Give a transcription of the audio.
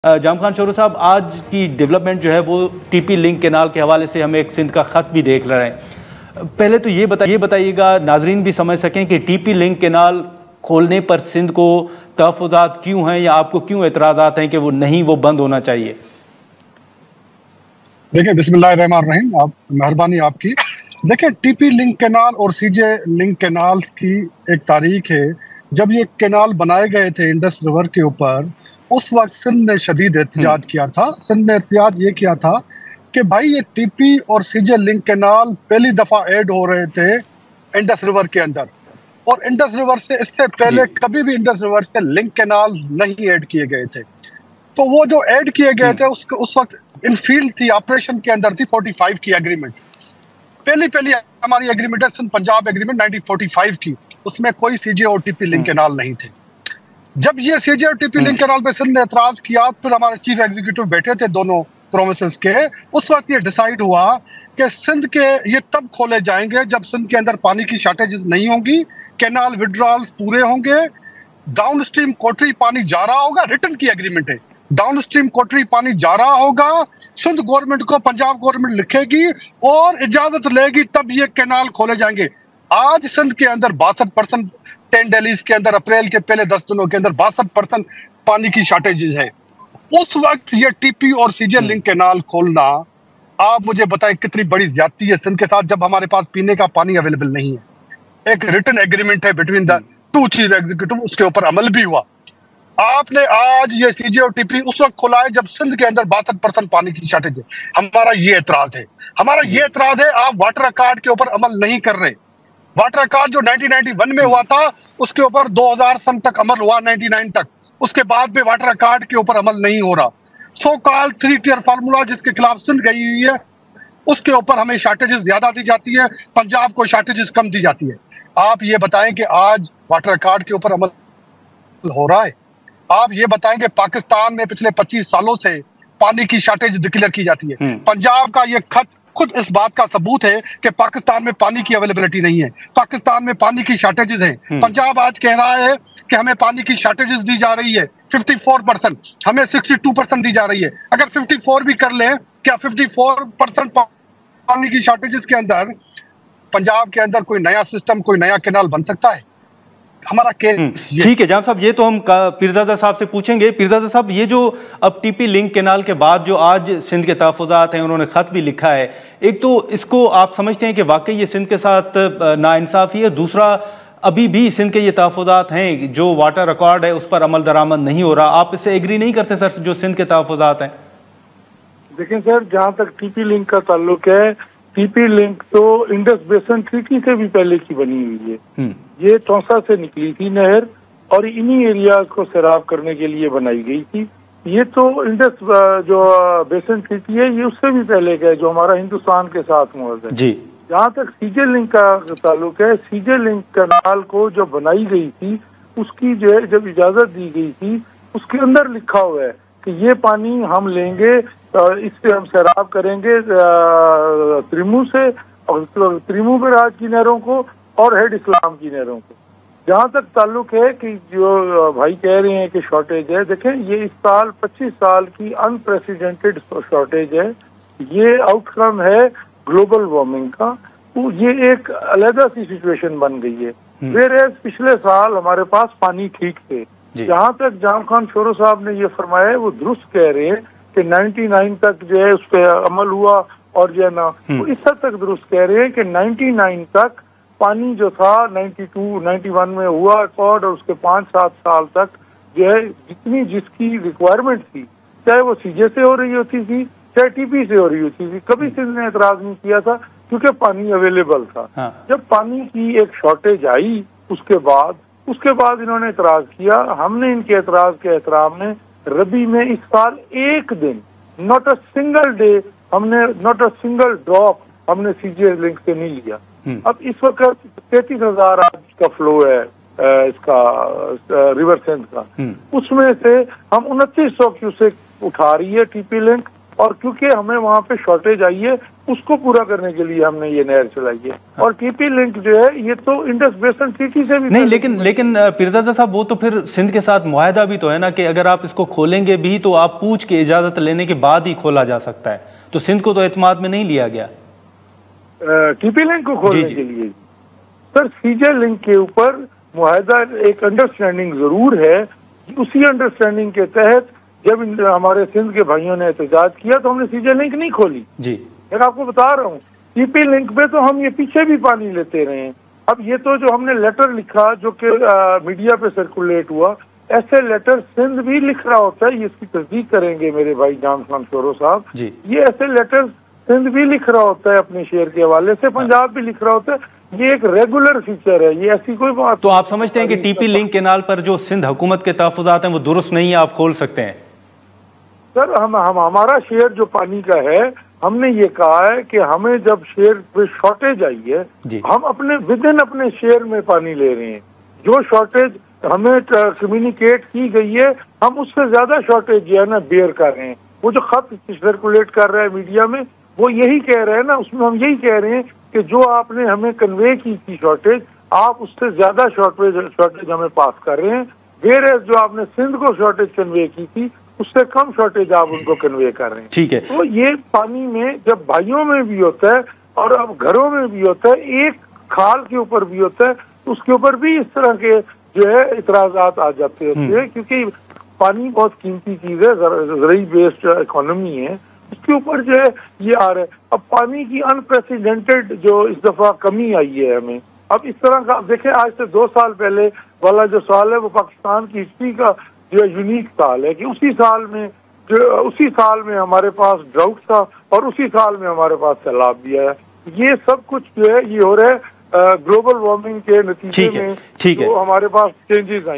जाम खान शोरू साहब, आज की डेवलपमेंट जो है वो टीपी लिंक केनाल के हवाले से हम एक सिंध का ख़त भी देख रहे हैं। पहले तो ये बताइएगा, नाजरीन भी समझ सकें कि टीपी लिंक केनाल खोलने पर सिंध को तहफ़्फ़ुज़ात क्यों हैं या आपको क्यों एतराज़ात हैं कि वो बंद होना चाहिए। देखिए, बिस्मिल्लाहिर्रहमानिर्रहीम, आप मेहरबानी आपकी। देखिए, टीपी लिंक केनाल और सीजे लिंक केनाल्स की एक तारीख है। जब ये केनाल बनाए गए थे इंडस रिवर के ऊपर, उस वक्त सिंध ने शदीद एहतजाज किया था। सिंध ने एहतजाज ये किया था कि भाई ये टीपी और सीजे लिंक केनाल पहली दफ़ा ऐड हो रहे थे इंडस रिवर के अंदर, और इंडस रिवर से इससे पहले कभी भी इंडस रिवर से लिंक केनाल नहीं ऐड किए गए थे। तो वो जो ऐड किए गए थे उस वक्त इन फील्ड थी, ऑपरेशन के अंदर थी 45 की एग्रीमेंट। पहली हमारी एग्रीमेंट है सिंध पंजाब एग्रीमेंट 1945 की, उसमें कोई सीजे और टीपी लिंक केनाल नहीं थे। जब ये सीजे और टीपी लिंक केनाल पे सिंध ने एतराज किया, फिर हमारे चीफ एग्जीक्यूटिव बैठे थे दोनों प्रोविंसेस के। उस वक्त ये डिसाइड हुआ कि सिंध के ये तब खोले जाएंगे जब सिंध के अंदर पानी की शॉर्टेजेस नहीं होंगी, कैनाल विड्रॉल्स पूरे होंगे, डाउन स्ट्रीम कोटरी पानी जा रहा होगा। रिटर्न की एग्रीमेंट है, डाउन स्ट्रीम कोटरी पानी जा रहा होगा, सिंध गवर्नमेंट को पंजाब गवर्नमेंट लिखेगी और इजाजत लेगी, तब ये कैनाल खोले जाएंगे। आज सिंध के अंदर 62% 10 डेलीज के अंदर अप्रैल के पहले 10 दिनों के अंदर 62% पानी की शॉर्टेजेस है। उस वक्त ये टीपी और सीजे लिंक कैनाल खोलना, आप मुझे बताएं कितनी बड़ी ज्यादती है सिंध के साथ, जब हमारे पास पीने का पानी अवेलेबल नहीं है। एक रिटन एग्रीमेंट है between the two chief executive, उसके ऊपर अमल भी हुआ। आपने आज ये सीजे और टीपी उस वक्त खोला है जब सिंध के अंदर 62% पानी की शॉर्टेज है। हमारा ये एतराज है, आप वाटर अकार्ड के ऊपर अमल नहीं कर रहे। वाटर अकार्ड जो 1991 में हुआ था, उसके ऊपर 2000 सन तक अमल हुआ, 99 तक। उसके बाद भी वाटर अकार्ड के ऊपर अमल नहीं हो रहा। सो कॉल्ड 3 टियर फार्मूला जिसके खिलाफ सिंध गई हुई है, उसके ऊपर हमें शॉर्टेजेस ज्यादा दी जाती है, पंजाब को शॉर्टेजेस कम दी जाती है। आप ये बताएं कि आज वाटर अकार्ड के ऊपर अमल हो रहा है। आप ये बताएं कि पाकिस्तान में पिछले 25 सालों से पानी की शॉर्टेज डिक्लेयर की जाती है। पंजाब का ये खत खुद इस बात का सबूत है कि पाकिस्तान में पानी की अवेलेबिलिटी नहीं है, पाकिस्तान में पानी की शॉर्टेजेस हैं। पंजाब आज कह रहा है कि हमें पानी की शॉर्टेजेस दी जा रही है 54%, हमें 62% दी जा रही है। अगर 54 भी कर ले, क्या 54% पानी की शॉर्टेजेस के अंदर पंजाब के अंदर कोई नया सिस्टम, कोई नया कैनाल बन सकता है? हमारा केस ठीक है जाम साहब, ये तो हम पीरजादा साहब से पूछेंगे। पीरजादा साहब, ये जो अब टीपी लिंक केनाल के बाद जो आज सिंध के तहफ़्फ़ुज़ात हैं, उन्होंने खत भी लिखा है, एक तो इसको आप समझते हैं कि वाकई ये सिंध के साथ नाइंसाफ़ी है, दूसरा अभी भी सिंध के ये तहफ़्फ़ुज़ात हैं, जो वाटर रिकॉर्ड है उस पर अमल दरामद नहीं हो रहा। आप इससे एग्री नहीं करते सर, जो सिंध के तहफ़्फ़ुज़ात हैं? देखें सर, जहाँ तक टीपी लिंक का ताल्लुक है, टीपी लिंक तो इंडस बेसन ट्रीटी से भी पहले की बनी हुई है। ये टौसा से निकली थी नहर और इन्हीं एरियाज को सैराब करने के लिए बनाई गई थी। ये तो इंडस जो बेसन ट्रीटी है, ये उससे भी पहले का है, जो हमारा हिंदुस्तान के साथ मुआहदा है जी। जहाँ तक सीजे लिंक का ताल्लुक है, सीजे लिंक कैनाल को जो बनाई गई थी, उसकी जो है जब इजाजत दी गई थी, उसके अंदर लिखा हुआ है कि ये पानी हम लेंगे, इससे हम सैराब करेंगे त्रिमू से, और त्रिमू बराज की नहरों को और हेड इस्लाम की नहरों को। जहाँ तक ताल्लुक है कि जो भाई कह रहे हैं कि शॉर्टेज है, देखें ये इस साल 25 साल की अनप्रेसिडेंटेड शॉर्टेज है। ये आउटकम है ग्लोबल वार्मिंग का। तो ये एक अलग सी सिचुएशन बन गई है। वेयर पिछले साल हमारे पास पानी ठीक थे। जहाँ तक जाम खान शोरू साहब ने ये फरमाया है, वो दुरुस्त कह रहे हैं कि 99 तक जो है उस पर अमल हुआ, और जो है ना वो इस हद तक दुरुस्त कह रहे हैं कि 99 तक पानी जो था 92, 91 में हुआ रिकॉर्ड, और उसके 5-7 साल तक जो है जितनी जिसकी रिक्वायरमेंट थी, चाहे वो सीजे से हो रही होती थी, चाहे टीपी से हो रही होती थी, कभी सिंध ने एतराज नहीं किया था, क्योंकि पानी अवेलेबल था। जब पानी की एक शॉर्टेज आई, उसके बाद इन्होंने एतराज किया। हमने इनके एतराज के एहतराम में रबी में इस साल एक दिन, not a single day, not a single drop हमने सीजे लिंक से नहीं लिया। अब इस वक्त 33,000 आज का फ्लो है इसका रिवर सिंध का, उसमें से हम 2900 क्यूसेक उठा रही है टीपी लिंक, और क्योंकि हमें वहाँ पे शॉर्टेज आई है, उसको पूरा करने के लिए हमने ये नहर चलाई है। और टीपी लिंक जो है ये तो इंडस बेसिन ट्रीटी से भी नहीं, लेकिन पीरजादा साहब वो तो फिर सिंध के साथ मुआहदा भी तो है ना कि अगर आप इसको खोलेंगे भी तो आप पूछ के इजाजत लेने के बाद ही खोला जा सकता है, तो सिंध को तो एतमाद में नहीं लिया गया टीपी लिंक को खोलने के लिए। सर सीजे लिंक के ऊपर मुआहदा एक अंडरस्टैंडिंग जरूर है, उसी अंडरस्टैंडिंग के तहत जब हमारे सिंध के भाइयों ने एहतजाज किया तो हमने सीजे लिंक नहीं खोली जी। मैं आपको बता रहा हूँ टीपी लिंक पे तो हम ये पीछे भी पानी लेते रहे हैं। अब ये तो जो हमने लेटर लिखा जो कि मीडिया पे सर्कुलेट हुआ, ऐसे लेटर सिंध भी लिख रहा होता है, ये इसकी तस्दीक करेंगे मेरे भाई जाम शोरो साहब, ये ऐसे लेटर सिंध भी लिख रहा होता है अपने शेयर के हवाले से, पंजाब भी लिख रहा होता है, ये एक रेगुलर फीचर है, ये ऐसी कोई बात। तो आप समझते हैं कि टीपी लिंक केनाल पर जो सिंध हुकूमत के तहफ़्फ़ुज़ात हैं वो दुरुस्त नहीं है, आप खोल सकते हैं? सर हम हमारा शेयर जो पानी का है, हमने ये कहा है कि हमें जब शेयर पे शॉर्टेज आई है, हम अपने विदिन अपने शेयर में पानी ले रहे हैं। जो शॉर्टेज हमें कम्युनिकेट की गई है, हम उससे ज्यादा शॉर्टेज जो है ना बेयर कर रहे हैं। वो जो खत सर्कुलेट कर रहा है मीडिया में, वो यही कह रहे हैं ना, उसमें हम यही कह रहे हैं कि जो आपने हमें कन्वे की थी शॉर्टेज, आप उससे ज्यादा शॉर्टेज हमें पास कर रहे हैं। वेयर जो आपने सिंध को शॉर्टेज कन्वे की थी, उससे कम शॉर्टेज आप उनको कन्वे कर रहे हैं। ठीक है। तो ये पानी में जब भाइयों में भी होता है और अब घरों में भी होता है, एक खाल के ऊपर भी होता है, उसके ऊपर भी इस तरह के जो है इतराजात आ जाते हैं, क्योंकि पानी बहुत कीमती चीज है, ज़राई बेस्ड इकोनॉमी है, उसके ऊपर जो है ये आ रहा है। अब पानी की अनप्रेसिडेंटेड जो इस दफा कमी आई है हमें, अब इस तरह का देखें, आज से 2 साल पहले वाला जो साल है वो पाकिस्तान की हिस्ट्री का जो यूनिक साल है कि उसी साल में हमारे पास ड्राउट था और उसी साल में हमारे पास सैलाब भी आया। ये सब कुछ जो है ये हो रहा है ग्लोबल वार्मिंग के नतीजे में, तो हमारे पास चेंजेस आए।